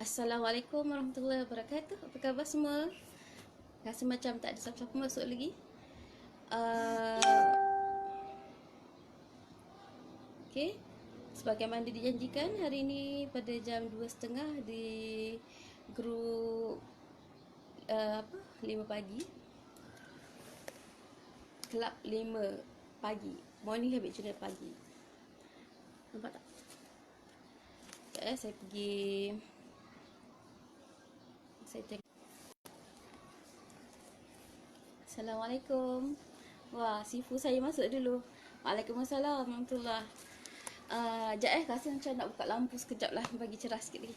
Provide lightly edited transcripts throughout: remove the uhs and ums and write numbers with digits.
Assalamualaikum warahmatullahi wabarakatuh. Apa khabar semua? Rasa macam tak ada siapa-siapa masuk lagi. Uh, okay. Sebagaimana dijanjikan, hari ini pada jam 2.30 di grup 5 pagi. Kelab 5 pagi. Morning Habit Journal pagi. Nampak tak? Okay, saya pergi. Saya tengok. Assalamualaikum. Wah, sifu saya masuk dulu. Waalaikumsalam warahmatullahi. Sekejap rasa macam nak buka lampu sekejap lah bagi cerah sikit lagi.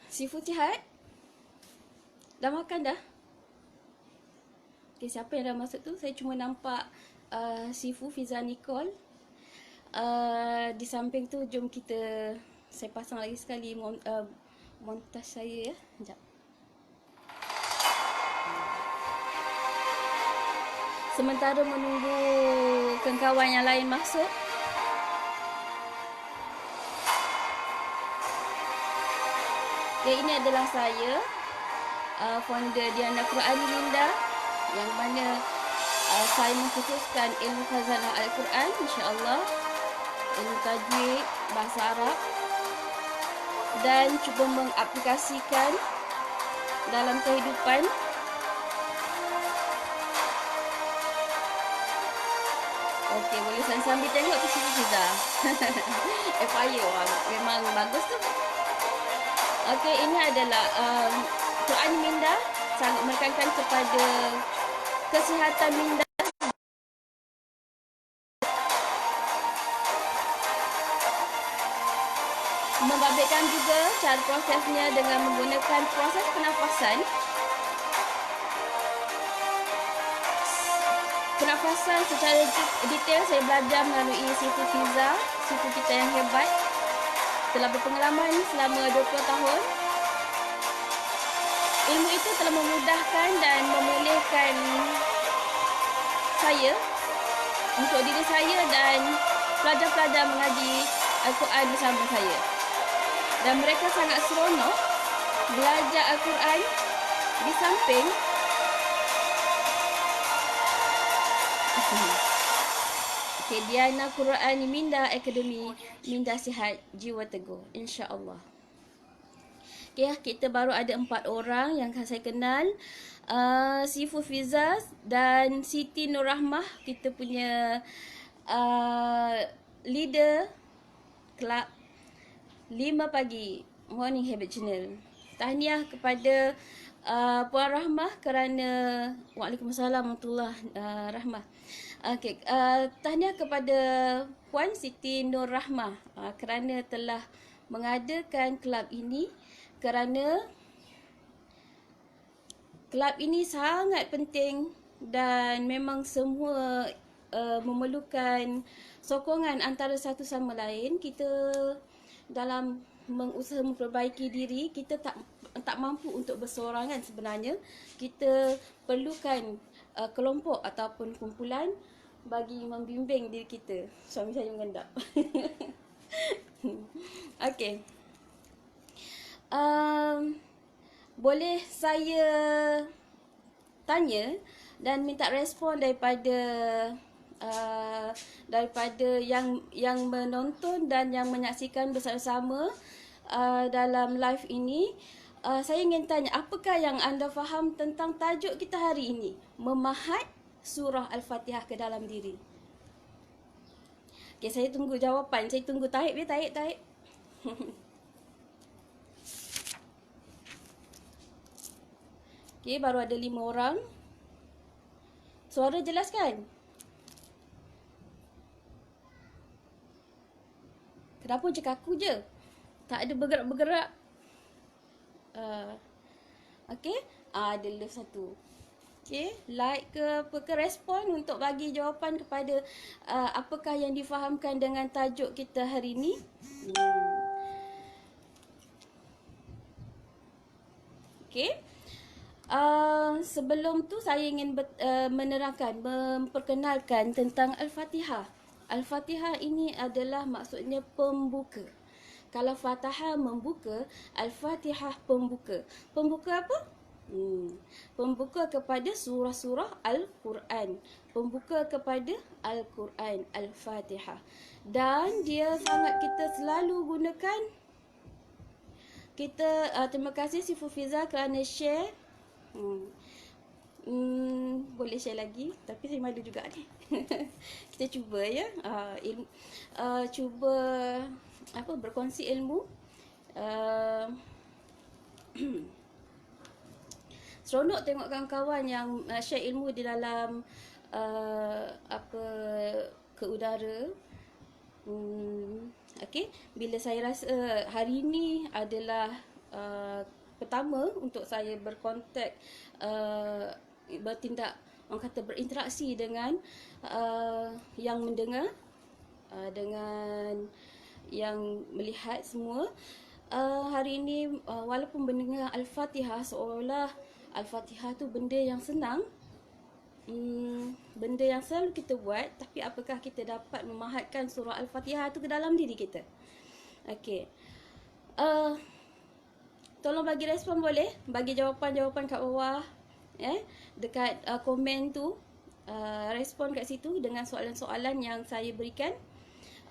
Sifu sihat? Dah makan dah? Okay, siapa yang dah masuk tu? Saya cuma nampak Sifu Fiza Nicole. Di samping tu, jom kita, saya pasang lagi sekali montaj saya ya. Sekejap. Sementara menunggu kawan yang lain masuk. Okay, ini adalah saya, founder Diana Quran Linda, yang mana saya mengkhususkan ilmu khazanah Al-Quran, insya-Allah, ilmu tajwid, bahasa Arab, dan cuba mengaplikasikan dalam kehidupan. Okey, boleh sambil tengok tu Siti Fiza. FIA, memang bagus tu. Okey, ini adalah Quran Minda, sangat menekankan kepada kesihatan minda. Membabitkan juga cara prosesnya dengan menggunakan proses pernafasan. Pernafasan secara detail saya belajar melalui Siti Fiza, sifu kita yang hebat. Telah berpengalaman selama 20 tahun. Ilmu itu telah memudahkan dan memulihkan saya untuk diri saya dan pelajar-pelajar mengaji Al-Quran bersama saya. Dan mereka sangat seronok belajar Al-Quran di samping okay, Diana Quran Minda Academy, Minda Sihat Jiwa Teguh, insya-Allah. Okay, kita baru ada 4 orang yang saya kenal. Sifu Fiza dan Siti Nur Rahmah, kita punya leader kelab 5 pagi Morning Habit Journal. Tahniah kepada Puan Rahmah kerana Waalaikumsalam warahmatullahi Rahmah. Okey, tahniah kepada Puan Siti Nur Rahmah kerana telah mengadakan kelab ini, kerana kelab ini sangat penting dan memang semua memerlukan sokongan antara satu sama lain. Kita dalam mengusaha memperbaiki diri, kita tak mampu untuk bersorangan sebenarnya. Kita perlukan kelompok ataupun kumpulan bagi membimbing diri kita. Suami saya mengendap. Okey. Boleh saya tanya dan minta respon daripada yang menonton dan yang menyaksikan bersama-sama dalam live ini. Saya ingin tanya, apakah yang anda faham tentang tajuk kita hari ini? Memahat surah Al-Fatihah ke dalam diri. Okay, saya tunggu jawapan. Saya tunggu taib ya, taib. Okay, baru ada 5 orang. Suara jelas kan? Kenapa je kaku je? Tak ada bergerak-bergerak. Okay, ada love satu. Okay, like ke apa ke, respon untuk bagi jawapan kepada apakah yang difahamkan dengan tajuk kita hari ini. Sebelum tu saya ingin menerangkan, memperkenalkan tentang Al-Fatihah. Al-Fatihah ini adalah maksudnya pembuka. Kalau Fatihah membuka, Al-Fatihah pembuka. Pembuka apa? Pembuka kepada surah-surah Al-Quran. Pembuka kepada Al-Quran, Al-Fatihah. Dan dia sangat kita selalu gunakan. Kita terima kasih si Fufiza kerana share. Boleh share lagi, tapi saya malu juga ni. Kita cuba ya. Cuba berkongsi ilmu. Seronok tengok kawan-kawan yang share ilmu di dalam ke udara. Okey, bila saya rasa hari ini adalah pertama untuk saya berkontak, bertindak, orang kata berinteraksi dengan yang mendengar, dengan yang melihat semua. Hari ini walaupun mendengar Al-Fatihah, seolah Al-Fatihah tu benda yang senang, benda yang selalu kita buat, tapi apakah kita dapat memahatkan surah Al-Fatihah tu ke dalam diri kita? Okey. Tolong bagi respon boleh? Bagi jawapan-jawapan kat bawah, dekat komen tu. Respon kat situ dengan soalan-soalan yang saya berikan.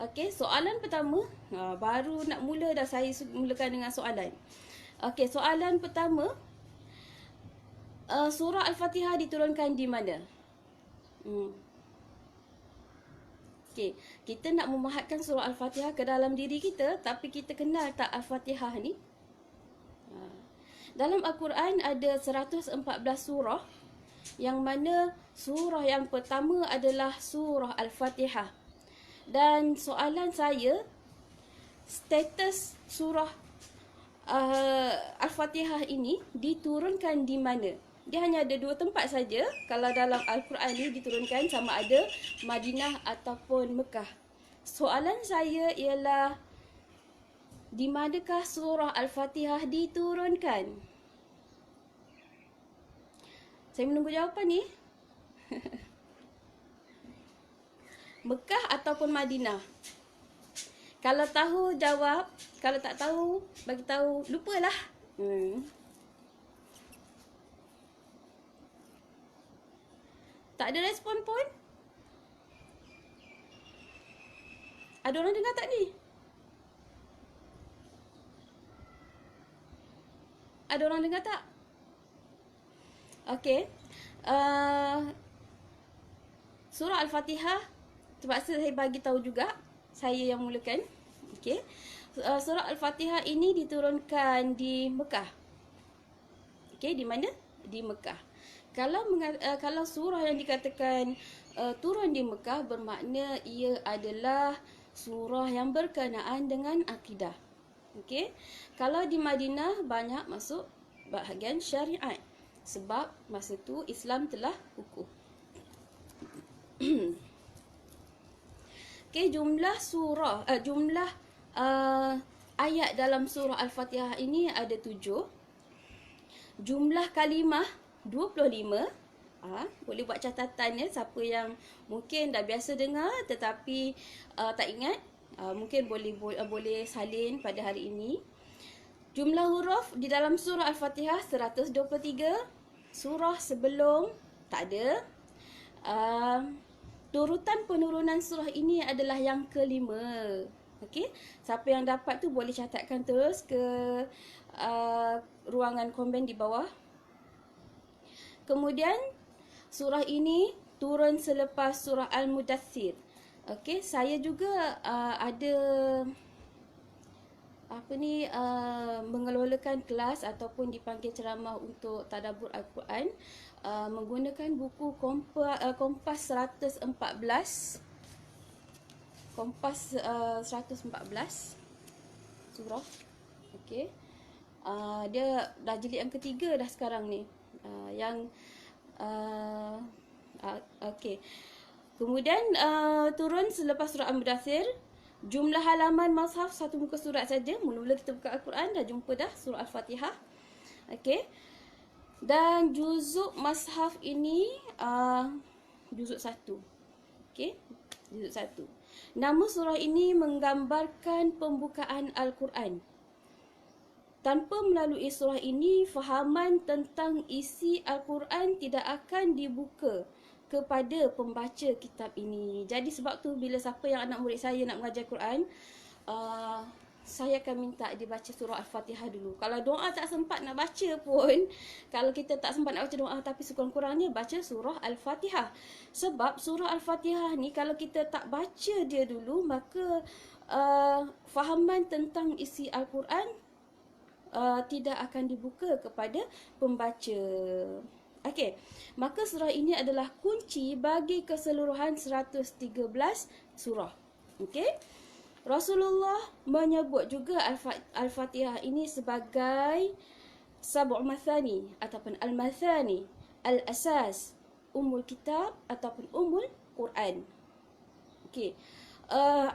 Okey, soalan pertama, baru nak mula dah saya mulakan dengan soalan. Okey, soalan pertama, surah Al-Fatihah diturunkan di mana? Okey, kita nak memahatkan surah Al-Fatihah ke dalam diri kita, tapi kita kenal tak Al-Fatihah ni? Dalam Al-Quran ada 114 surah, yang mana surah yang pertama adalah surah Al-Fatihah. Dan soalan saya, status surah Al-Fatihah ini diturunkan di mana? Dia hanya ada 2 tempat saja. Kalau dalam Al-Quran ini diturunkan, sama ada Madinah ataupun Mekah. Soalan saya ialah, di manakah surah Al-Fatihah diturunkan? Saya menunggu jawapan ni. Mekah ataupun Madinah? Kalau tahu jawab, kalau tak tahu bagi tahu, lupalah. Tak ada respon pun. Ada orang dengar tak ni? Ada orang dengar tak? Okey. Surah Al-Fatihah, terpaksa saya bagi tahu juga, saya yang mulakan. Okey. Surah Al-Fatihah ini diturunkan di Mekah. Okey, di mana? Di Mekah. Kalau surah yang dikatakan turun di Mekah, bermakna ia adalah surah yang berkenaan dengan akidah. Okey. Kalau di Madinah, banyak masuk bahagian syariat, sebab masa tu Islam telah kukuh. Okey, jumlah surah, ayat dalam surah Al-Fatihah ini ada 7. Jumlah kalimah 25. Boleh buat catatan ya, siapa yang mungkin dah biasa dengar tetapi tak ingat, mungkin boleh salin pada hari ini. Jumlah huruf di dalam surah Al-Fatihah 123. Surah sebelum tak ada. Turutan penurunan surah ini adalah yang kelima. Okey, siapa yang dapat tu boleh catatkan terus ke ruangan komen di bawah. Kemudian surah ini turun selepas surah Al-Mudaththir. Okey, saya juga ada mengelolakan kelas ataupun dipanggil ceramah untuk tadabbur Al-Quran, menggunakan buku Kompas 114. Kompas 114 surah. Okey. Dia dah jilid yang ketiga dah sekarang ni. Okey. Kemudian turun selepas surah Al-Mudaththir. Jumlah halaman mushaf satu muka surat saja. Mula-mula kita buka Al-Quran dah jumpa dah surah Al-Fatihah. Okey. Dan juzuk Mashaf ini juzuk 1. Okey, juzuk 1. Nama surah ini menggambarkan pembukaan Al-Quran. Tanpa melalui surah ini, fahaman tentang isi Al-Quran tidak akan dibuka kepada pembaca kitab ini. Jadi sebab tu bila siapa yang anak murid saya nak mengajar Quran, saya akan minta dia baca surah Al-Fatihah dulu. Kalau doa tak sempat nak baca pun, kalau kita tak sempat nak baca doa tapi sekurang-kurangnya baca surah Al-Fatihah. Sebab surah Al-Fatihah ni kalau kita tak baca dia dulu, maka fahaman tentang isi Al-Quran tidak akan dibuka kepada pembaca. Okey, maka surah ini adalah kunci bagi keseluruhan 113 surah. Okey. Rasulullah menyebut juga Al-Fatihah ini sebagai Sab'u Mathani ataupun Al-Mathani, Al-Asas, Ummul Kitab ataupun Ummul Quran. Okey.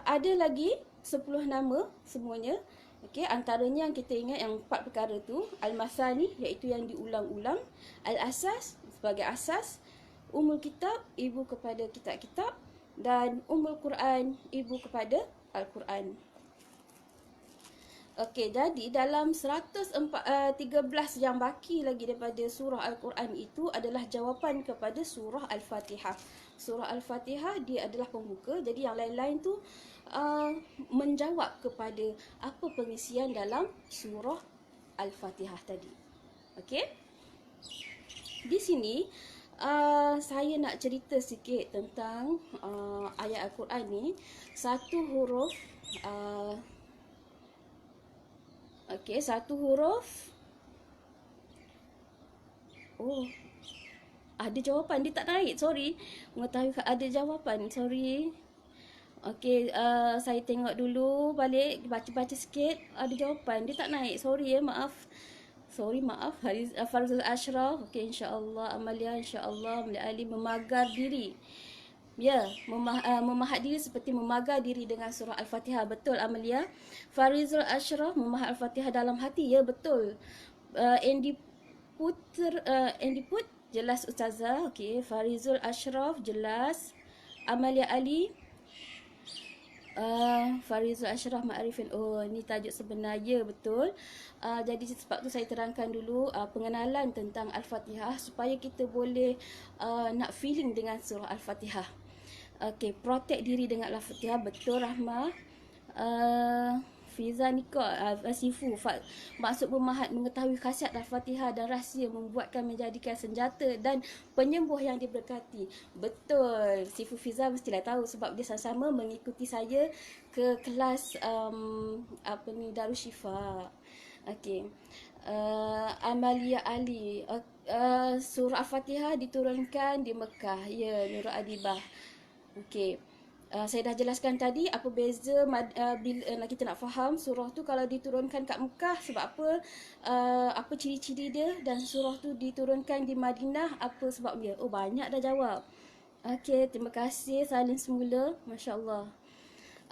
Ada lagi 10 nama semuanya. Okey, antaranya yang kita ingat yang 4 perkara tu, Al-Mathani iaitu yang diulang-ulang, Al-Asas sebagai asas, Ummul Kitab ibu kepada kitab-kitab, dan Ummul Quran ibu kepada Al-Quran. Okey, jadi dalam 113 yang baki lagi daripada surah Al-Quran itu adalah jawapan kepada surah Al-Fatihah. Surah Al-Fatihah dia adalah pembuka, jadi yang lain-lain tu menjawab kepada apa pengisian dalam surah Al-Fatihah tadi. Okey. Di sini saya nak cerita sikit tentang ayat Al-Quran ni. Satu huruf okey, satu huruf. Oh, ada jawapan, dia tak naik, sorry. Mengetahui ada jawapan, sorry. Okey, saya tengok dulu balik, baca-baca sikit. Ada jawapan, dia tak naik, sorry ya, maaf. Sorry, maaf. Farizul Ashraf. Okey, insya-Allah. Amalia, insya-Allah. Amalia Ali memagar diri. Ya, memahat diri seperti memagar diri dengan surah Al-Fatihah. Betul, Amalia. Farizul Ashraf memahat Al-Fatihah dalam hati. Ya, betul. Andy Put, jelas Ustazah. Okey, Farizul Ashraf, jelas. Amalia Ali, Farizul Ashraf Ma'arifin. Oh, ini tajuk sebenar. Ya, betul. Jadi sebab tu saya terangkan dulu pengenalan tentang Al-Fatihah supaya kita boleh nak feeling dengan surah Al-Fatihah. Okey, protect diri dengan Al-Fatihah. Betul, Rahma. Fiza Nika, Sifu. Maksud pemahat mengetahui khasiat Al-Fatihah dan rahsia membuatkan menjadikan senjata dan penyembuh yang diberkati. Betul. Sifu Fiza mestilah tahu sebab dia sama-sama mengikuti saya ke kelas Darushifa. Okey. Amalia Ali. Surah Al-Fatihah diturunkan di Mekah. Ya, Nurul Adibah. Okey. Saya dah jelaskan tadi apa beza bila kita nak faham surah tu kalau diturunkan kat Mekah sebab apa, apa ciri-ciri dia, dan surah tu diturunkan di Madinah apa sebab dia. Oh, banyak dah jawab. Okey, terima kasih salin semula, masya-Allah.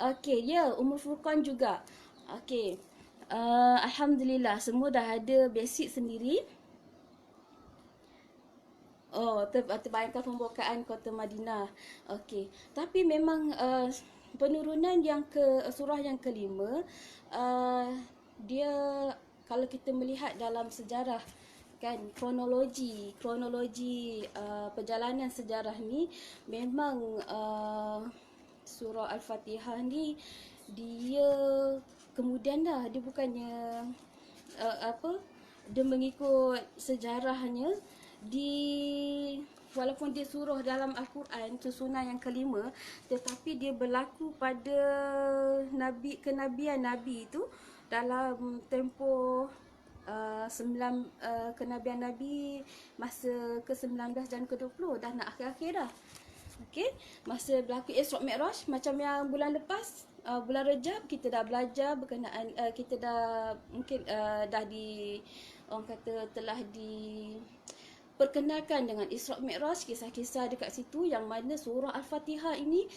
Okey, ya, Ummul Furqan juga. Okey. Alhamdulillah semua dah ada basic sendiri. Oh, terbayangkan pembukaan kota Madinah. Okey. Tapi memang penurunan yang surah yang kelima, dia kalau kita melihat dalam sejarah kan, kronologi perjalanan sejarah ni memang surah Al-Fatihah ni dia kemudian dah, dia bukannya dia mengikut sejarahnya walaupun dia surah dalam Al-Quran, susunan yang kelima, tetapi dia berlaku pada kenabian Nabi itu dalam tempoh kenabian Nabi masa ke-19 dan ke-20, dah nak akhir-akhir dah. Okey, masa berlaku Isra Mi'raj macam yang bulan lepas, bulan Rejab kita dah belajar berkenaan, kita dah mungkin dah orang kata telah perkenalkan dengan Isra' Mi'raj, kisah-kisah dekat situ yang mana surah Al-Fatihah ini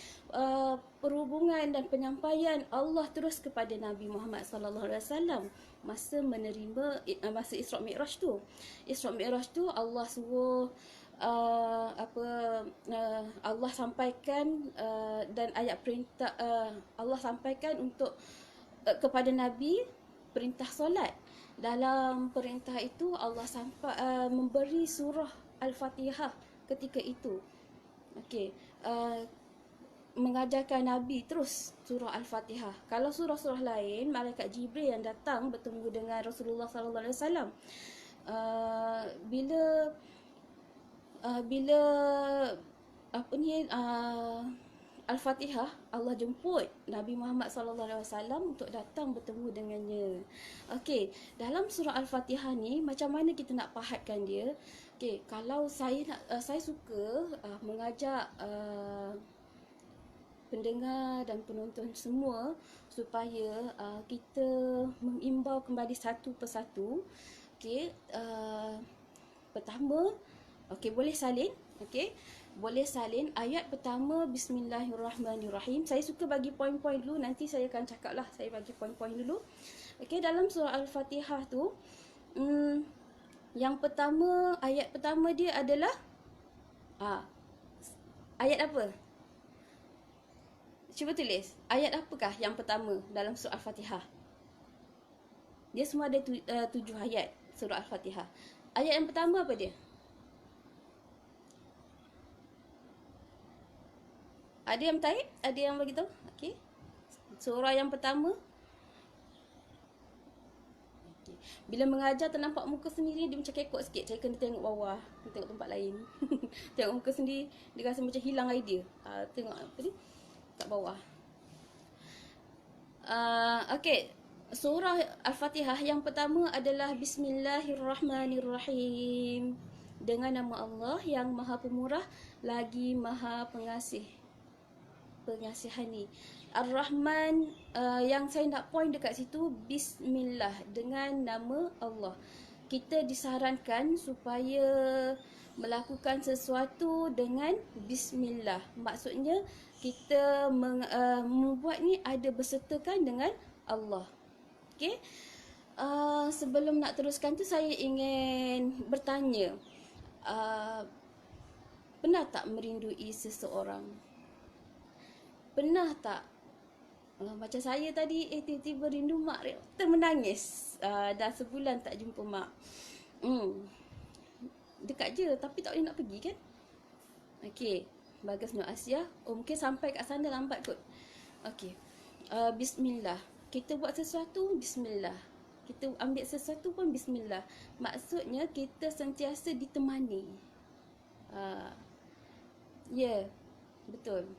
perhubungan dan penyampaian Allah terus kepada Nabi Muhammad sallallahu alaihi wasallam masa menerima masa Isra' Mi'raj tu. Isra' Mi'raj tu Allah suruh Allah sampaikan dan ayat perintah Allah sampaikan untuk kepada Nabi perintah solat. Dalam perintah itu Allah memberi surah Al-Fatihah ketika itu. Okey, mengajarkan Nabi terus surah Al-Fatihah. Kalau surah-surah lain, malaikat Jibril yang datang bertemu dengan Rasulullah sallallahu alaihi wasallam. Bila Al-Fatihah, Allah jemput Nabi Muhammad sallallahu alaihi wasallam untuk datang bertemu dengannya. Okey, dalam surah Al-Fatihah ni macam mana kita nak pahatkan dia? Okey, kalau saya suka mengajak pendengar dan penonton semua supaya kita mengimbau kembali satu persatu. Okey, pertama, okey, boleh salin. Okey, boleh salin. Ayat pertama, Bismillahirrahmanirrahim. Saya suka bagi poin-poin dulu, nanti saya akan cakap lah. Saya bagi poin-poin dulu. Okey, dalam surah Al-Fatihah tu, yang pertama, ayat pertama dia adalah ayat apa? Cuba tulis. Ayat apakah yang pertama dalam surah Al-Fatihah? Dia semua ada 7 ayat surah Al-Fatihah. Ayat yang pertama apa dia? Ada yang tahu? Ada yang bagi tahu? Okey. Surah yang pertama. Okay. Bila mengajar ternampak muka sendiri, dia macam kekok sikit. Saya kena tengok bawah, tengok tempat lain. Tengok muka sendiri, dia rasa macam hilang idea. Tengok apa ni? Kat bawah. Okey. Surah Al-Fatihah yang pertama adalah Bismillahirrahmanirrahim. Dengan nama Allah yang Maha Pemurah lagi Maha Pengasihani. Ar-Rahman, yang saya nak point dekat situ, Bismillah, dengan nama Allah. Kita disarankan supaya melakukan sesuatu dengan Bismillah. Maksudnya kita membuat ni ada bersertakan dengan Allah. Okey. Sebelum nak teruskan tu, saya ingin bertanya, pernah tak merindui seseorang? Pernah tak macam saya tadi, tiba-tiba rindu mak, menangis. Dah sebulan tak jumpa mak. Dekat je, tapi tak boleh nak pergi kan? Okey, bagus Nur Asia. Mungkin sampai kat sana lambat kot. Okey, Bismillah. Kita buat sesuatu, Bismillah. Kita ambil sesuatu pun Bismillah. Maksudnya kita sentiasa ditemani. Ya, betul.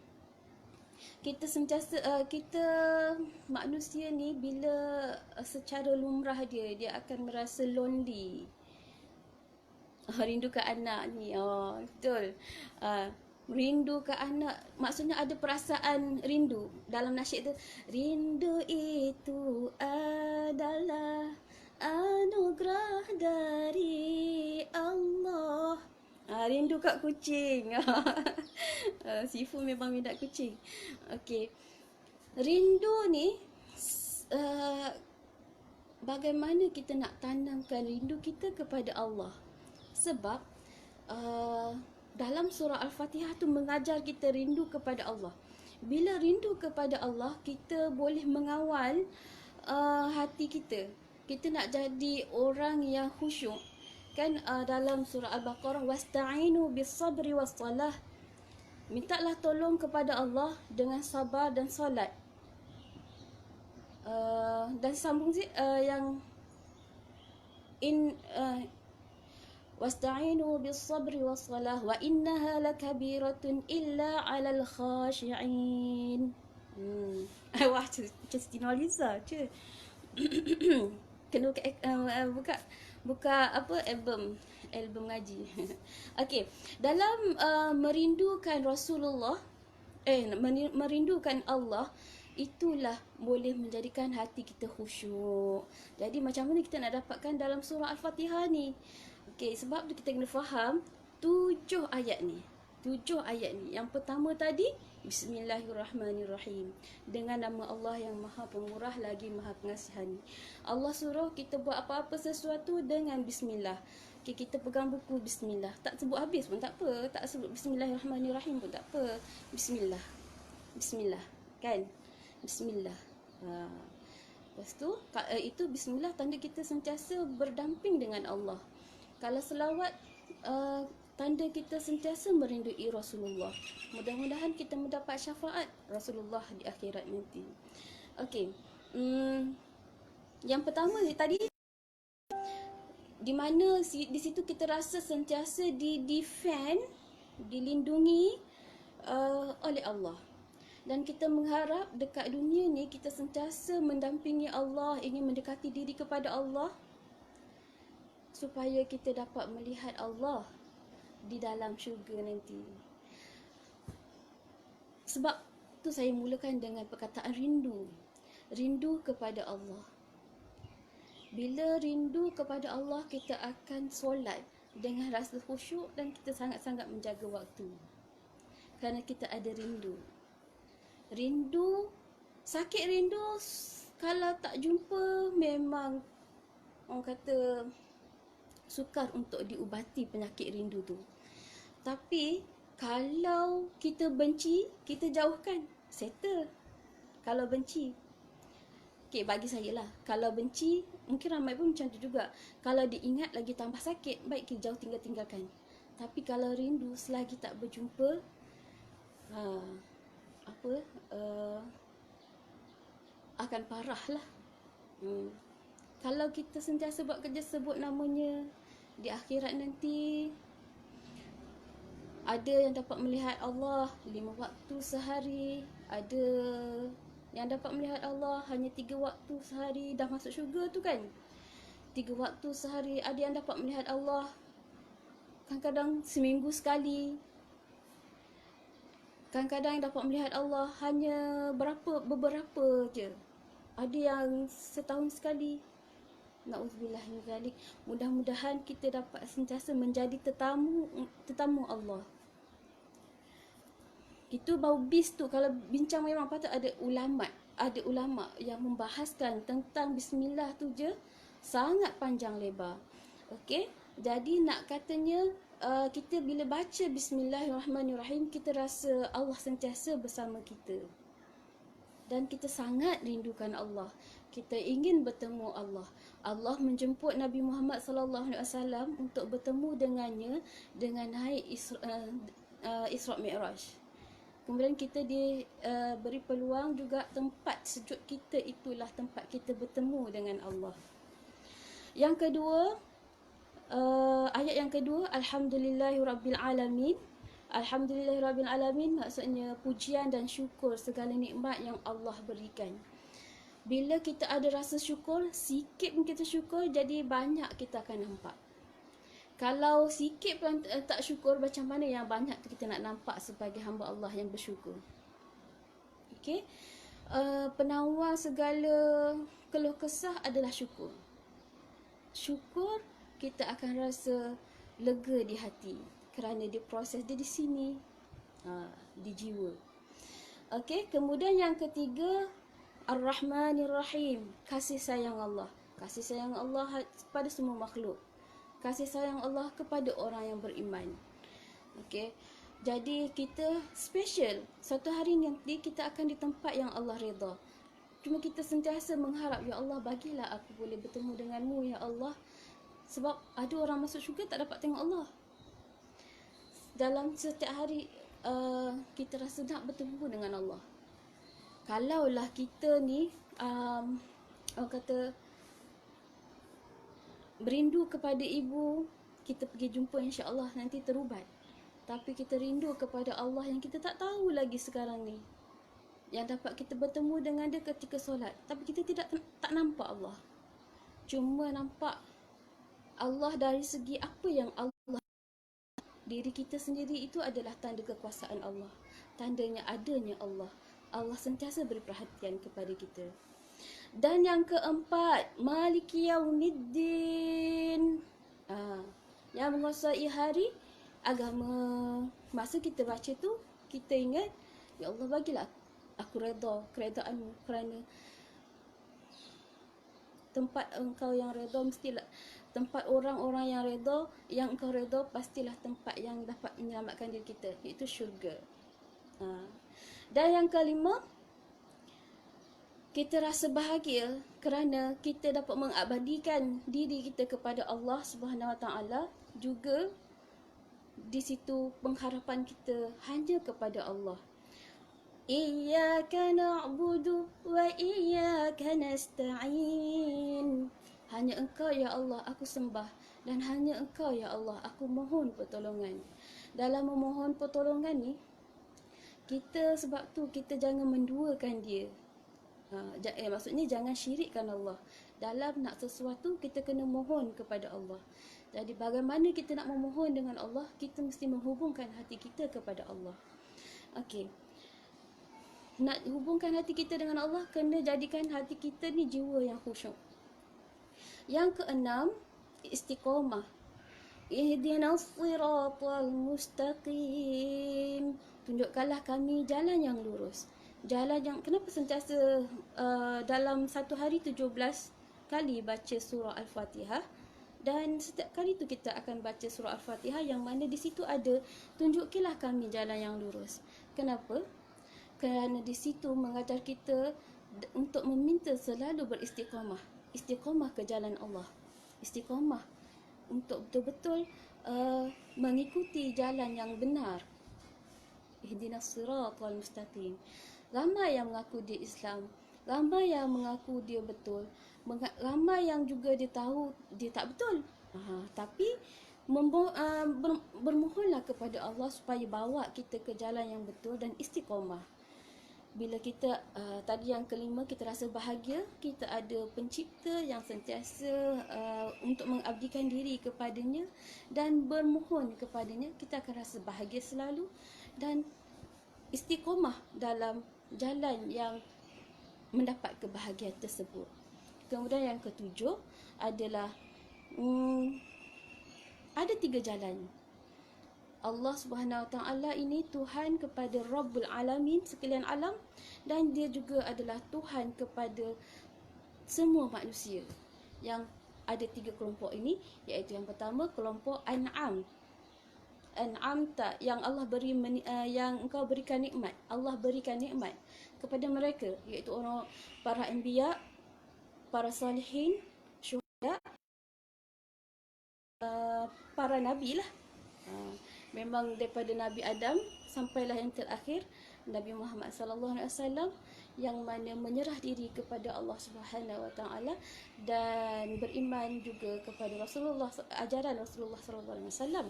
Kita sentiasa kita manusia ni bila secara lumrah dia akan merasa lonely. Rindu ke anak ni. Betul. Rindu ke anak, maksudnya ada perasaan rindu. Dalam nasyid tu, rindu itu adalah anugerah dari Allah. Rindu kat kucing. Sifu memang minat kucing. Okey. Rindu ni bagaimana kita nak tanamkan rindu kita kepada Allah? Sebab dalam surah Al-Fatihah tu mengajar kita rindu kepada Allah. Bila rindu kepada Allah, kita boleh mengawal hati kita. Kita nak jadi orang yang khusyuk. Kan dalam surah Al-Baqarah, wasta'inu bis-sabri was-salah. Mintalah tolong kepada Allah dengan sabar dan solat. Dan sambung yang wasta'inu bis-sabri was-salah wa innaha lakabiratun illa 'alal khashi'in. Wah, macam Siti Nurhaliza je. Kena buka apa album ngaji. Okey, dalam merindukan Rasulullah, merindukan Allah, itulah boleh menjadikan hati kita khusyuk. Jadi macam mana kita nak dapatkan dalam surah Al-Fatihah ni? Okey, sebab tu kita kena faham 7 ayat ni. 7 ayat ni. Yang pertama tadi, Bismillahirrahmanirrahim. Dengan nama Allah yang Maha Pemurah lagi Maha Pengasihani. Allah suruh kita buat apa-apa sesuatu dengan Bismillah. Okay, kita pegang buku Bismillah. Tak sebut habis pun tak apa. Tak sebut Bismillahirrahmanirrahim pun tak apa. Bismillah. Bismillah. Kan? Bismillah. Lepas tu, itu Bismillah tanda kita sentiasa berdamping dengan Allah. Kalau selawat, tanda kita sentiasa merindui Rasulullah. Mudah-mudahan kita mendapat syafaat Rasulullah di akhirat nanti. Okey. Yang pertama ni tadi, di mana di situ kita rasa sentiasa di-defend, dilindungi oleh Allah. Dan kita mengharap dekat dunia ni kita sentiasa mendampingi Allah, ingin mendekati diri kepada Allah supaya kita dapat melihat Allah di dalam syurga nanti. Sebab tu saya mulakan dengan perkataan rindu. Rindu kepada Allah. Bila rindu kepada Allah, kita akan solat dengan rasa khusyuk dan kita sangat-sangat menjaga waktu. Kerana kita ada rindu. Rindu, sakit rindu, kalau tak jumpa memang orang kata sukar untuk diubati penyakit rindu tu. Tapi kalau kita benci, kita jauhkan, settle. Kalau benci, okay, bagi saya lah, kalau benci, mungkin ramai pun macam tu juga. Kalau diingat lagi tambah sakit, baik kita jauh tinggalkan. Tapi kalau rindu, selagi tak berjumpa, akan parah lah. Kalau kita sentiasa buat kerja sebut namanya, di akhirat nanti ada yang dapat melihat Allah 5 waktu sehari, ada yang dapat melihat Allah hanya 3 waktu sehari, dah masuk syurga tu kan. 3 waktu sehari, ada yang dapat melihat Allah kadang-kadang seminggu sekali. Kadang-kadang yang dapat melihat Allah hanya beberapa je. Ada yang setahun sekali. Na'udzubillah min zalik. Mudah-mudahan kita dapat sentiasa menjadi tetamu Allah. Itu bau bis tu, kalau bincang memang patut ada ulama yang membahaskan tentang bismillah tu je sangat panjang lebar. Okey, jadi nak katanya kita bila baca Bismillahirrahmanirrahim, kita rasa Allah sentiasa bersama kita. Dan kita sangat rindukan Allah. Kita ingin bertemu Allah. Allah menjemput Nabi Muhammad SAW untuk bertemu dengannya dengan naik Isra Mi'raj. Kemudian kita diberi peluang juga, tempat sujud kita itulah tempat kita bertemu dengan Allah. Yang kedua, ayat yang kedua, Alhamdulillahirabbil alamin. Alhamdulillahirabbil alamin maksudnya pujian dan syukur segala nikmat yang Allah berikan. Bila kita ada rasa syukur, sikit pun kita syukur, jadi banyak kita akan nampak. Kalau sikit pun tak syukur, macam mana yang banyak tu kita nak nampak sebagai hamba Allah yang bersyukur. Okey. Penawar segala keluh kesah adalah syukur. Syukur, kita akan rasa lega di hati kerana dia proses dia di sini, di jiwa. Okey, kemudian yang ketiga, Ar-Rahmanir-Rahim, kasih sayang Allah. Kasih sayang Allah pada semua makhluk. Kasih sayang Allah kepada orang yang beriman. Okey, jadi kita special. Suatu hari nanti kita akan di tempat yang Allah redha. Cuma kita sentiasa mengharap, ya Allah, bagilah aku boleh bertemu denganmu, ya Allah. Sebab ada orang masuk syurga tak dapat tengok Allah. Dalam setiap hari kita rasa nak bertemu dengan Allah. Kalaulah kita ni orang kata berindu kepada ibu, kita pergi jumpa, insya-Allah nanti terubat. Tapi kita rindu kepada Allah yang kita tak tahu lagi sekarang ni, yang dapat kita bertemu dengan dia ketika solat, tapi kita tak nampak Allah. Cuma nampak Allah dari segi apa yang Allah, diri kita sendiri itu adalah tanda kekuasaan Allah, tandanya adanya Allah. Allah sentiasa beri perhatian kepada kita. Dan yang keempat, Maliki Yaumiddin. yang menguasai hari agama. Masa kita baca tu, kita ingat, ya Allah bagilah aku redha, keredaanmu, kerana tempat engkau yang redha mestilah, tempat orang-orang yang redha, yang engkau redha pastilah tempat yang dapat menyelamatkan diri kita, iaitu syurga. Dan yang kelima, kita rasa bahagia kerana kita dapat mengabadikan diri kita kepada Allah Subhanahu Wa Taala. Juga di situ pengharapan kita hanya kepada Allah. Iyyaka na'budu wa iyyaka nasta'in. Hanya Engkau ya Allah aku sembah, dan hanya Engkau ya Allah aku mohon pertolongan. Dalam memohon pertolongan ni, kita sebab tu kita jangan menduakan dia. Maksudnya jangan syirikkan Allah. Dalam nak sesuatu kita kena mohon kepada Allah. Jadi bagaimana kita nak memohon dengan Allah, kita mesti menghubungkan hati kita kepada Allah. Okey. Nak hubungkan hati kita dengan Allah, kena jadikan hati kita ni jiwa yang khusyuk. Yang keenam, istiqamah. Ihdinas siratal mustaqim. Tunjukkanlah kami jalan yang lurus. Jalan yang, kenapa sentiasa dalam satu hari 17 kali baca surah Al-Fatihah, dan setiap kali tu kita akan baca surah Al-Fatihah yang mana di situ ada tunjukilah kami jalan yang lurus. Kenapa? Kerana di situ mengajar kita untuk meminta selalu beristiqamah. Istiqamah ke jalan Allah. Istiqamah untuk betul-betul mengikuti jalan yang benar. Ihdinas siratal mustaqim. Ramai yang mengaku dia Islam, ramai yang mengaku dia betul, ramai yang juga dia tahu dia tak betul. Tapi bermohonlah kepada Allah supaya bawa kita ke jalan yang betul dan istiqamah. Bila kita tadi yang kelima, kita rasa bahagia, kita ada pencipta yang sentiasa untuk mengabdikan diri kepadanya dan bermohon kepadanya, kita akan rasa bahagia selalu dan istiqamah dalam jalan yang mendapat kebahagiaan tersebut. Kemudian yang ketujuh adalah ada 3 jalan. Allah Subhanahu Wa Taala ini Tuhan kepada Rabbul Alamin, sekalian alam, dan dia juga adalah Tuhan kepada semua manusia. Yang ada 3 kelompok ini, iaitu yang pertama kelompok An'am. An'am tak, yang Allah beri yang engkau berikan nikmat. Allah berikan nikmat kepada mereka, iaitu orang para anbiya, para salihin, syuhada, para nabi lah. Memang daripada Nabi Adam sampailah yang terakhir Nabi Muhammad sallallahu alaihi wasallam, yang mana menyerah diri kepada Allah Subhanahu Wa Taala dan beriman juga kepada Rasulullah, ajaran Rasulullah sallallahu alaihi wasallam.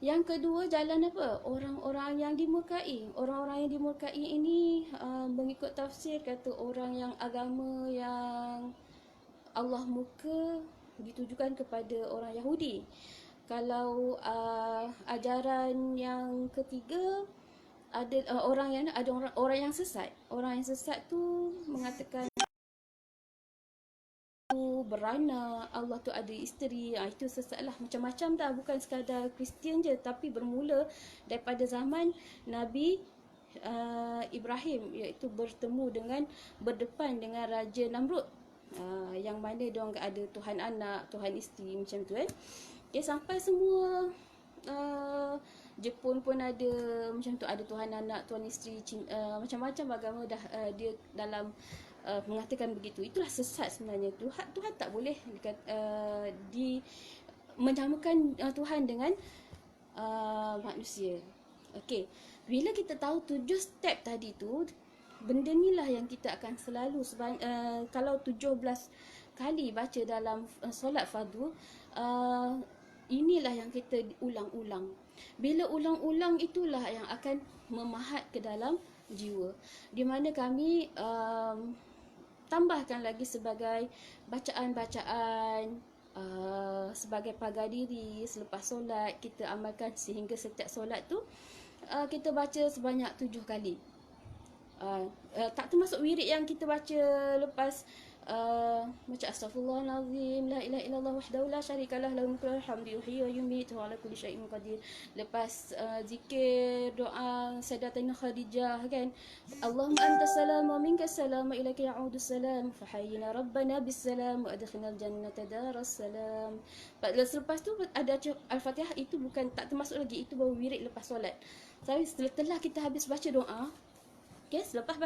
Yang kedua, jalan apa? Orang-orang yang dimurkai. Orang-orang yang dimurkai ini mengikut tafsir kata orang yang agama yang Allah murka ditujukan kepada orang Yahudi. Kalau ajaran yang ketiga ada orang yang sesat. Orang yang sesat tu mengatakan beranak, Allah tu ada isteri. Itu sesat lah, macam-macam dah, bukan sekadar Kristian je, tapi bermula daripada zaman Nabi Ibrahim, iaitu berdepan dengan Raja Namrud, yang mana diorang ada Tuhan anak, Tuhan isteri, macam tu kan. Okay, sampai semua Jepun pun ada macam tu, ada Tuhan anak, Tuhan isteri, macam-macam agama dah dia dalam mengatakan begitu. Itulah sesat sebenarnya. Tuhan tak boleh menyamakan Tuhan dengan manusia. Okey, bila kita tahu 7 step tadi tu, benda inilah yang kita akan selalu kalau 17 kali baca dalam solat fardu, inilah yang kita ulang-ulang. Bila ulang-ulang, itulah yang akan memahat ke dalam jiwa, di mana kami tambahkan lagi sebagai bacaan-bacaan, sebagai pagar diri selepas solat. Kita amalkan sehingga setiap solat tu kita baca sebanyak 7 kali. Tak termasuk wirid yang kita baca lepas Macam astaghfirullahalazim, la ilaha illallah wahdahu la syarikalah, lahul mulku wa lahul hamdu, yuhyi wa yumiitu wa ala kulli syai'in qadir. Lepas zikir doa Sayyidatina Khadijah kan, Allahumma antas salam wa minkas salam wa ilaika ya'udus salam, fahayyina rabbana bis salam wa adkhilnal jannata daras salam. Selepas tu ada Al-Fatihah, itu bukan, tak termasuk lagi, itu baru wirid lepas solat. Tapi setelah kita habis baca doa, okay, selepas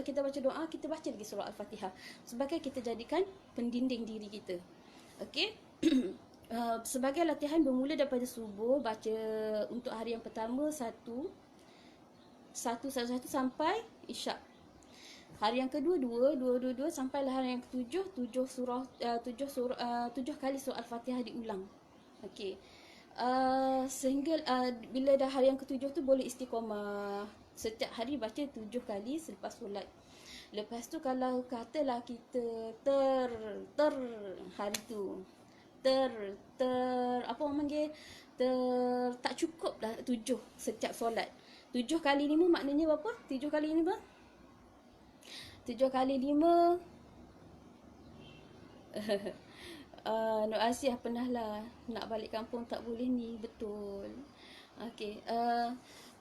kita baca doa, kita baca lagi surah Al-Fatihah sebagai kita jadikan pendinding diri kita. Okey. Sebagai latihan bermula daripada subuh, baca untuk hari yang pertama satu sampai Isyak. Hari yang kedua dua sampai hari yang ketujuh, tujuh kali surah Al-Fatihah diulang. Okey. Sehingga bila dah hari yang ketujuh tu boleh istiqamah. Setiap hari baca 7 kali selepas solat. Lepas tu kalau katalah kita hari tu apa orang panggil, tak cukup dah 7 setiap solat. 7 kali 5 maknanya berapa? 7 kali 5 7 kali 5 Nur Asia pernah lah nak balik kampung tak boleh ni, betul. Okey,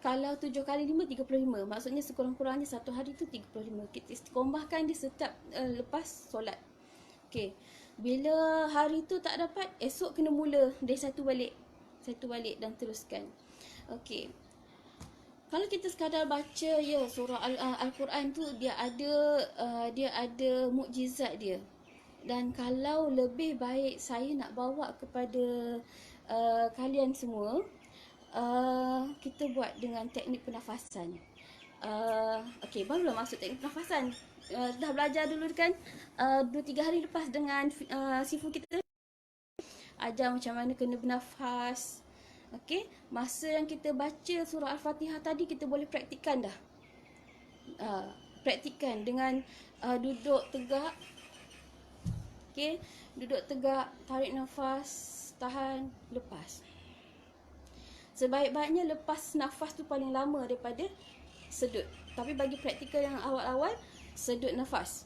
kalau 7 kali 5, 35. Maksudnya sekurang-kurangnya satu hari tu 35. Kita istiqomahkan dia setiap lepas solat. Okey. Bila hari tu tak dapat, esok kena mula dari satu balik dan teruskan. Okey. Kalau kita sekadar baca surah Al-Quran tu, dia ada mukjizat dia. Dan kalau lebih baik saya nak bawa kepada kalian semua, kita buat dengan teknik pernafasan. Okey, barulah masuk teknik pernafasan. Dah belajar dulu kan? 2-3 hari lepas dengan sifu kita ajar macam mana kena bernafas. Okey, masa yang kita baca surah Al-Fatihah tadi, kita boleh praktikkan dah. Praktikkan dengan duduk tegak. Okey, duduk tegak, tarik nafas, tahan, lepas. Sebaik-baiknya lepas nafas tu paling lama daripada sedut. Tapi bagi praktikal yang awal-awal, sedut nafas.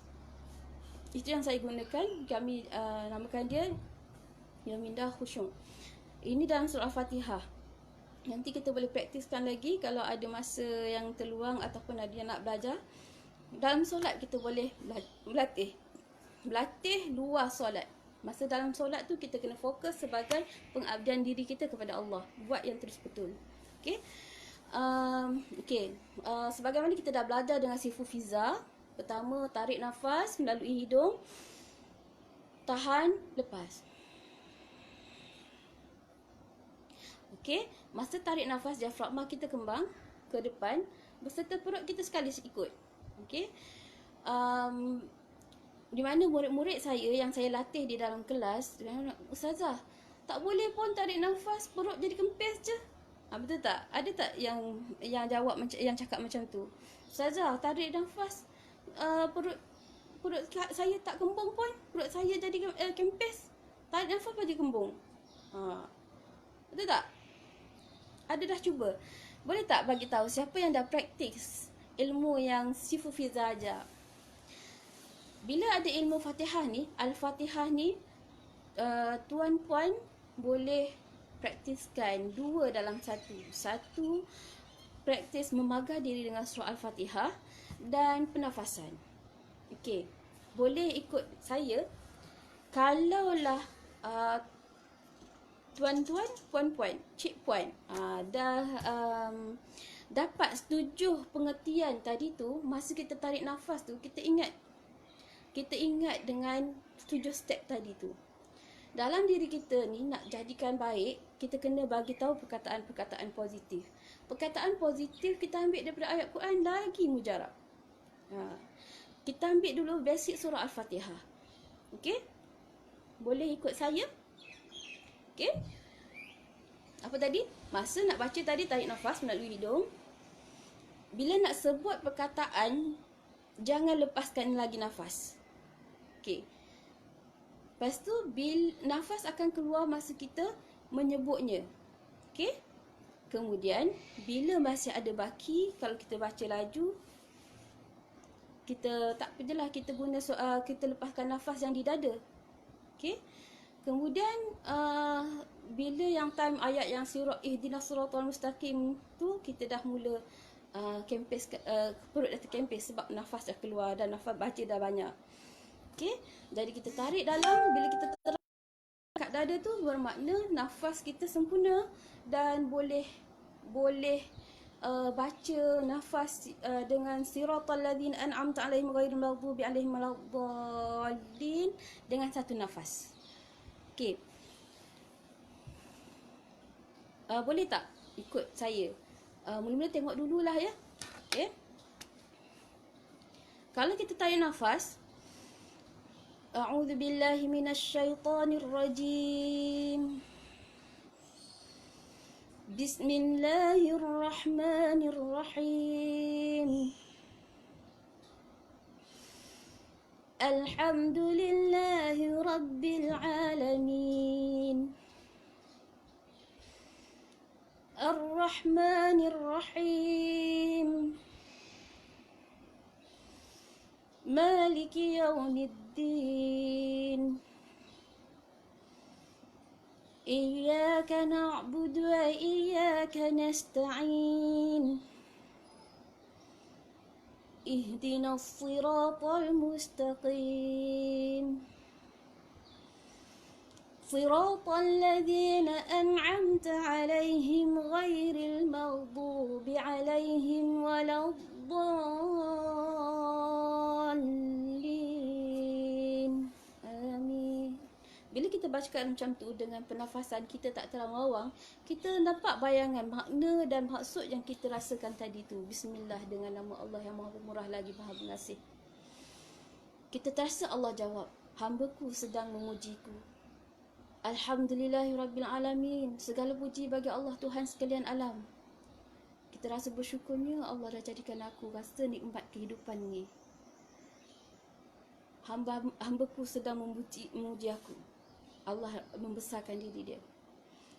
Itu yang saya gunakan. Kami namakan dia Yamindah Khusyuk. Ini dalam surah Al-Fatihah. Nanti kita boleh praktiskan lagi kalau ada masa yang terluang ataupun ada yang nak belajar. Dalam solat kita boleh berlatih luar solat. Masa dalam solat tu kita kena fokus sebagai pengabdian diri kita kepada Allah. Buat yang terus betul. Okey. Sebagaimana kita dah belajar dengan Sifu Fiza. Pertama, tarik nafas melalui hidung. Tahan, lepas. Okey. Masa tarik nafas, diafragma kita kembang ke depan beserta perut kita sekali ikut. Okey. Di mana murid-murid saya yang saya latih di dalam kelas, Ustazah, tak boleh pun tarik nafas, perut jadi kempis je. Betul tak? Ada tak yang jawab macam, yang cakap macam tu? Ustazah, tarik nafas, perut saya tak kembung pun, perut saya jadi kempis. Tarik nafas jadi kembung. Betul tak? Ada dah cuba? Boleh tak bagi tahu siapa yang dah praktis ilmu yang Sifu Fiza ajar? Bila ada ilmu Fatihah ni, Al-Fatihah ni, tuan-puan boleh praktiskan 2 dalam 1. Satu, praktis memagar diri dengan surah Al-Fatihah dan pernafasan. Okey, boleh ikut saya. Kalaulah tuan-tuan, puan-puan, cik puan dah dapat setuju pengertian tadi tu, masa kita tarik nafas tu, kita ingat dengan 7 step tadi tu. Dalam diri kita ni nak jadikan baik, kita kena bagi tahu perkataan-perkataan positif. Perkataan positif kita ambil daripada ayat Quran lagi mujarab. Kita ambil dulu basic surah Al-Fatihah. Okey? Boleh ikut saya? Okey? Apa tadi? Masa nak baca tadi, tarik nafas melalui hidung. Bila nak sebut perkataan, jangan lepaskan lagi nafas. Okey. Lepas tu nafas akan keluar masa kita menyebutnya. Okey? Kemudian bila masih ada baki, kalau kita baca laju, kita tak apalah, kita guna kita lepaskan nafas yang di dada. Okey. Kemudian bila yang time ayat yang surah ihdinas siratal mustaqim tu, kita dah mula kempes, perut dah terkempes sebab nafas dah keluar dan nafas baca dah banyak. Okey. Jadi kita tarik dalam, bila kita tarik kat dada tu bermakna nafas kita sempurna dan boleh baca nafas dengan siratal ladzina an'amta 'alaihim ghairil maghdubi 'alaihim waladdallin dengan satu nafas. Okey. Boleh tak ikut saya? Mula-mula tengok dululah ya. Okey. Kalau kita tarik nafas, a'udzu billahi minasyaitonir rajim. Bismillahirrahmanirrahim. Alhamdulillahi rabbil alamin. Ar-Rahmanir-Rahim. Maliki yaumiddin. Iyyaka na'budu wa iyyaka nasta'in. Ihdinas siratal mustaqim. Siratal ladzina an'amta 'alaihim ghairil maghdubi 'alaihim waladdallin. Amin. Bila kita bacakan macam tu dengan pernafasan kita tak terawang, kita dapat bayangan makna dan maksud yang kita rasakan tadi tu. Bismillah, dengan nama Allah yang Maha Pemurah lagi Maha Pengasih. Kita terasa Allah jawab, hamba-Ku sedang memuji-Ku. Alhamdulillahirabbil alamin. Segala puji bagi Allah, Tuhan sekalian alam. Kita rasa bersyukurnya Allah dah jadikan aku rasa nikmat kehidupan ni. Hamba-Ku sedang memuji aku. Allah membesarkan diri dia.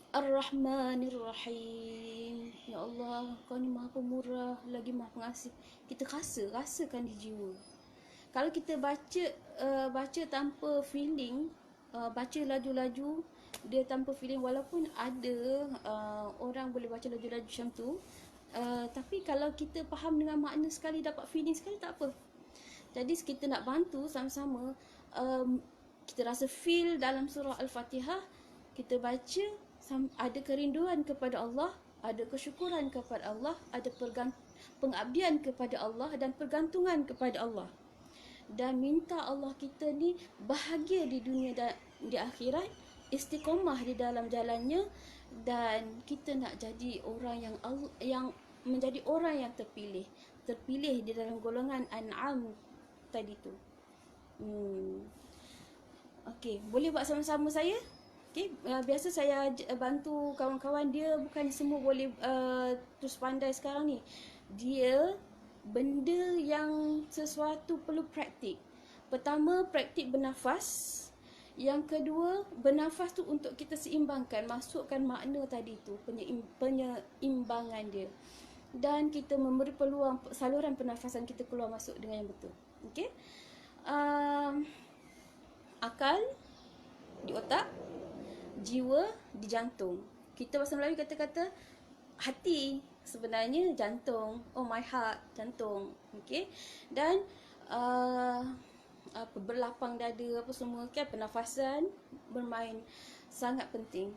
Ar-Rahmanir-Rahim. Ya Allah, Kau ni Maha Pemurah lagi Maha Pengasih. Kita rasakan di jiwa. Kalau kita baca tanpa feeling, baca laju-laju, dia tanpa feeling, walaupun ada orang boleh baca laju-laju macam tu, tapi kalau kita faham dengan makna sekali, dapat feeling sekali, tak apa. Jadi kita nak bantu sama-sama, kita rasa feel dalam surah Al-Fatihah, kita baca, ada kerinduan kepada Allah, ada kesyukuran kepada Allah, ada pengabdian kepada Allah dan pergantungan kepada Allah. Dan minta Allah kita ni bahagia di dunia dan di akhirat, istiqomah di dalam jalannya, dan kita nak jadi orang yang menjadi orang yang terpilih di dalam golongan An'am tadi tu. Okey, boleh buat sama-sama saya? Okey, biasa saya bantu kawan-kawan, dia bukan semua boleh terus pandai sekarang ni. Dia benda yang sesuatu perlu praktik. Pertama, praktik bernafas. Yang kedua, bernafas tu untuk kita seimbangkan, masukkan makna tadi tu, penyeimbangan dia. Dan kita memberi peluang saluran pernafasan kita keluar masuk dengan yang betul. Okey. Akal di otak, jiwa di jantung. Kita bahasa Melayu kata-kata hati, sebenarnya jantung. Oh, my heart, jantung. Okey. Dan berlapang dada apa semua kan, pernafasan bermain sangat penting.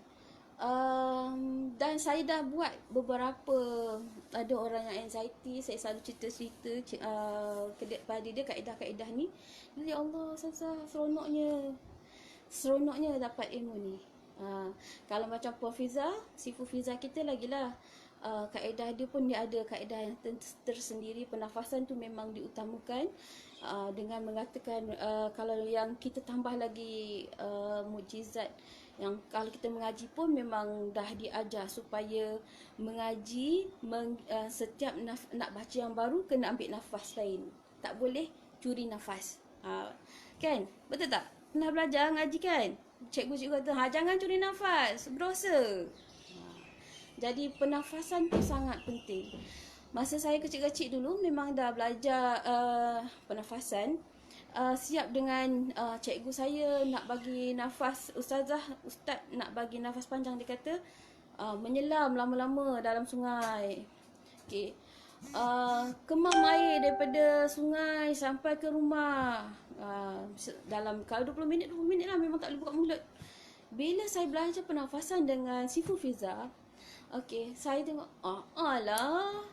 Dan saya dah buat beberapa, ada orang yang anxiety, saya selalu cerita-cerita pada dia kaedah-kaedah ni. Ya Allah, seronoknya dapat ilmu ni. Kalau macam Puan Fiza, Sifu Fiza kita lagilah, kaedah dia pun dia ada kaedah yang tersendiri. Pernafasan tu memang diutamakan, dengan mengatakan kalau yang kita tambah lagi mukjizat, yang kalau kita mengaji pun memang dah diajar supaya mengaji, setiap nak baca yang baru kena ambil nafas lain, tak boleh curi nafas. Kan, betul tak? Pernah belajar ngaji kan? Cikgu-cikgu kata, jangan curi nafas, berdosa. Jadi pernafasan tu sangat penting. Masa saya kecil-kecil dulu memang dah belajar pernafasan. Siap dengan cikgu saya nak bagi nafas, ustaz nak bagi nafas panjang, dia kata menyelam lama-lama dalam sungai. Okey. Kemam air daripada sungai sampai ke rumah. Dalam kalau 20 minit lah, memang tak boleh buka mulut. Bila saya belajar pernafasan dengan Sifu Fiza, okey, saya tengok alah,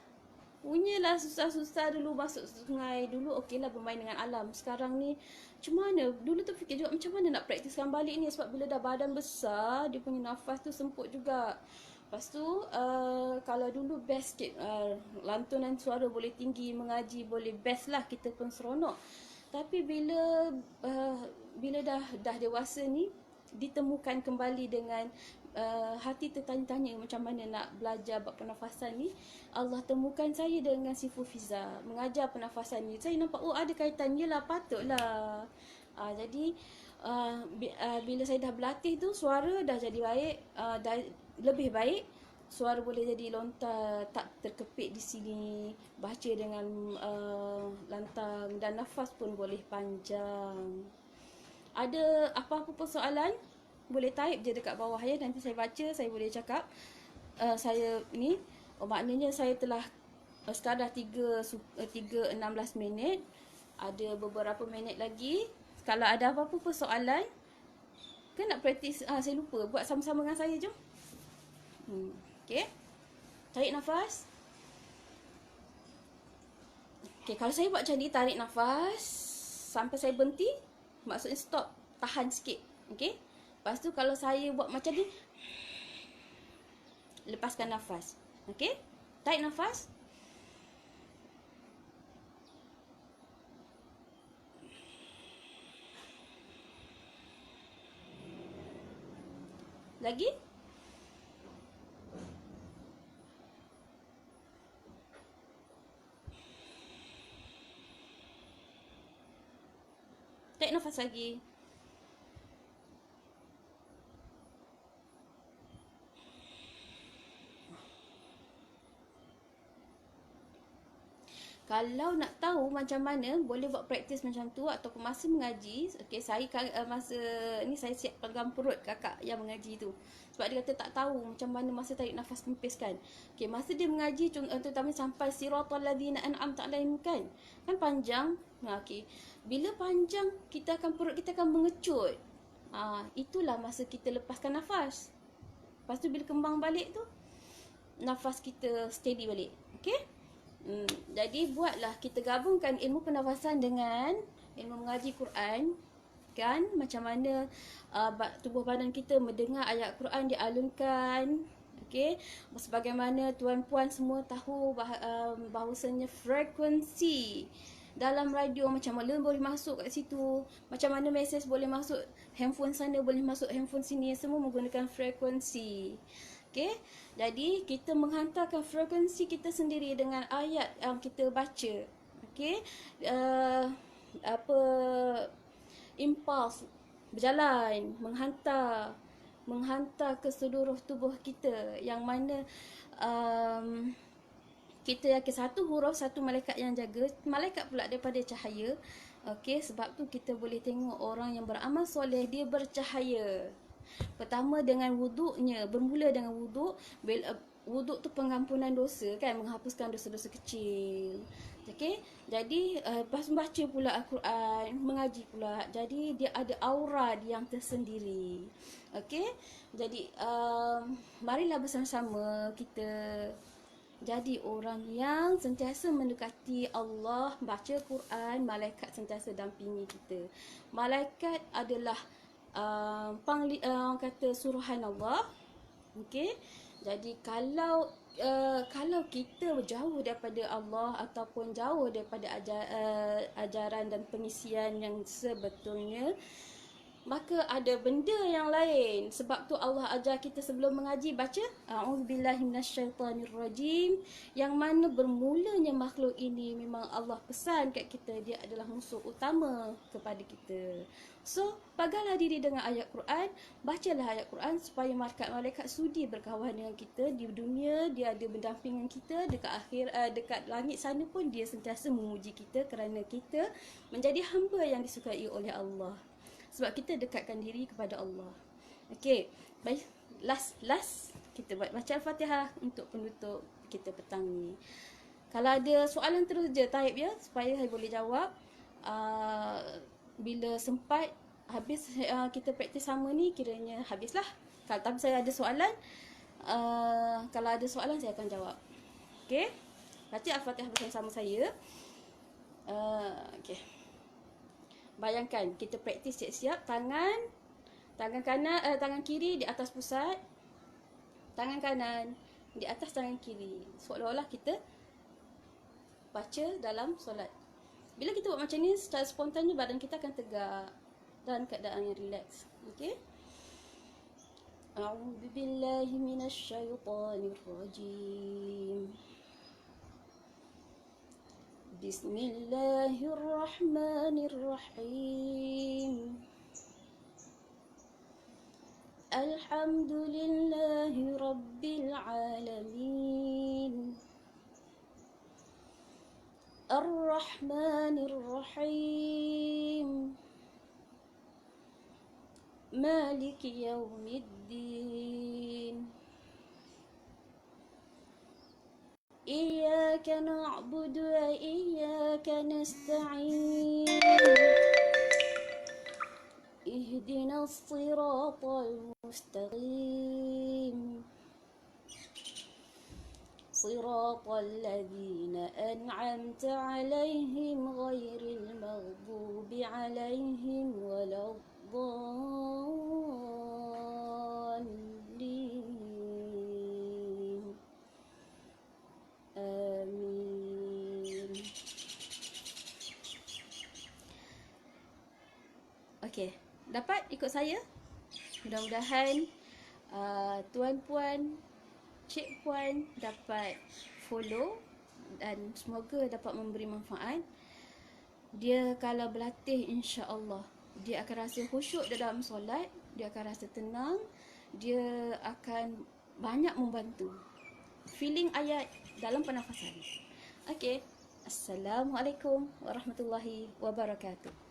punyalah susah-susah dulu masuk sungai. Dulu okeylah bermain dengan alam. Sekarang ni macam mana? Dulu tu fikir juga macam mana nak praktiskan balik ni, sebab bila dah badan besar, dia punya nafas tu semput juga. Lepas tu kalau dulu best sikit, lantunan suara boleh tinggi, mengaji boleh best lah, kita pun seronok. Tapi bila dah dewasa ni, ditemukan kembali dengan hati tertanya-tanya macam mana nak belajar bab pernafasan ni. Allah temukan saya dengan Sifu Fiza mengajar pernafasan ni. Saya nampak ada kaitannya lah, patutlah. Jadi bila saya dah berlatih tu, suara dah jadi baik, dah lebih baik. Suara boleh jadi lontar, tak terkepit di sini, baca dengan lantang, dan nafas pun boleh panjang. Ada apa-apa persoalan, boleh type je dekat bawah ya, nanti saya baca, saya boleh cakap. Saya ni, maknanya saya telah sekarang dah 3:16 minit. Ada beberapa minit lagi. Kalau ada apa-apa persoalan, kan nak praktis, saya lupa, buat sama-sama dengan saya, jom. Okey. Tarik nafas. Okey, kalau saya buat macam ni, tarik nafas sampai saya berhenti, maksudnya stop, tahan sikit. Okey. Lepas tu kalau saya buat macam ni, lepaskan nafas. Okey? Tarik nafas. Lagi. Tarik nafas lagi. Kalau nak tahu macam mana boleh buat praktis macam tu ataupun masa mengaji, okey, saya masa ni saya siap pegang perut kakak yang mengaji tu. Sebab dia kata tak tahu macam mana masa tarik nafas kempis kan. Okey, masa dia mengaji terutama sampai siratal ladzina an'amta alaihim kan panjang. Okey. Bila panjang, perut kita akan mengecut. Itulah masa kita lepaskan nafas. Lepas tu bila kembang balik tu, nafas kita steady balik. Okey? Jadi buatlah, kita gabungkan ilmu pernafasan dengan ilmu mengaji Quran, kan, macam mana tubuh badan kita mendengar ayat Quran dialunkan. Okey, sebagaimana tuan-puan semua tahu bahawasanya frekuensi dalam radio macam mana boleh masuk kat situ, macam mana mesej boleh masuk handphone sana, boleh masuk handphone sini, semua menggunakan frekuensi. Okey, jadi kita menghantarkan frekuensi kita sendiri dengan ayat yang kita baca. Okey, impuls berjalan, menghantar ke seluruh tubuh kita, yang mana kita yakin satu huruf satu malaikat yang jaga, malaikat pula daripada cahaya. Okey, sebab tu kita boleh tengok orang yang beramal soleh, dia bercahaya. Pertama dengan wuduknya, bermula dengan wuduk. Wuduk tu pengampunan dosa kan, menghapuskan dosa-dosa kecil. Okey, jadi lepas membaca pula Al-Quran, mengaji pula, jadi dia ada aura yang tersendiri. Okey, jadi marilah bersama-sama kita jadi orang yang sentiasa mendekati Allah, baca Quran, malaikat sentiasa dampingi kita. Malaikat adalah orang kata suruhan Allah. Okey. Jadi kalau kita jauh daripada Allah ataupun jauh daripada ajaran dan pengisian yang sebetulnya, maka ada benda yang lain. Sebab tu Allah ajar kita sebelum mengaji baca a'udzubillahi minasyaitonirrajim, yang mana bermulanya makhluk ini memang Allah pesan kat kita dia adalah musuh utama kepada kita. So, peganglah diri dengan ayat Quran, bacalah ayat Quran supaya malaikat-malaikat sudi berkawan dengan kita di dunia, dia ada berdampingan kita dekat langit sana pun dia sentiasa memuji kita kerana kita menjadi hamba yang disukai oleh Allah. Sebab kita dekatkan diri kepada Allah. Okey, baik, last kita baca Al-Fatihah untuk penutup kita petang ni. Kalau ada soalan terus je type ya supaya saya boleh jawab. Bila sempat habis kita praktis sama ni kiranya habislah. Kalau tapi saya ada soalan, kalau ada soalan saya akan jawab. Okey. Baca Al-Fatihah bersama saya. Okey. Bayangkan kita praktis siap-siap, tangan kiri di atas pusat, tangan kanan di atas tangan kiri. Seolah-olah kita baca dalam solat. Bila kita buat macam ni, secara spontannya badan kita akan tegak dan keadaan yang relax. Okey? A'udzu billahi minasyaitonir rajim. Bismillahirrahmanirrahim. Alhamdulillahi rabbil alamin. Ar-Rahmanir Rahim. Maliki yaumiddin. Iyyaka na'budu wa iyyaka nasta'in. Ihdinas siratal mustaqim. Siratal ladzina an'amta 'alaihim ghairil maghdubi 'alaihim waladdallin. Amin. Okey, dapat ikut saya? Mudah-mudahan tuan-puan, cik-puan dapat follow dan semoga dapat memberi manfaat. Dia kalau berlatih, insya-Allah dia akan rasa khusyuk dalam solat, dia akan rasa tenang, dia akan banyak membantu feeling ayat dalam pernafasan. Okey. Assalamualaikum warahmatullahi wabarakatuh.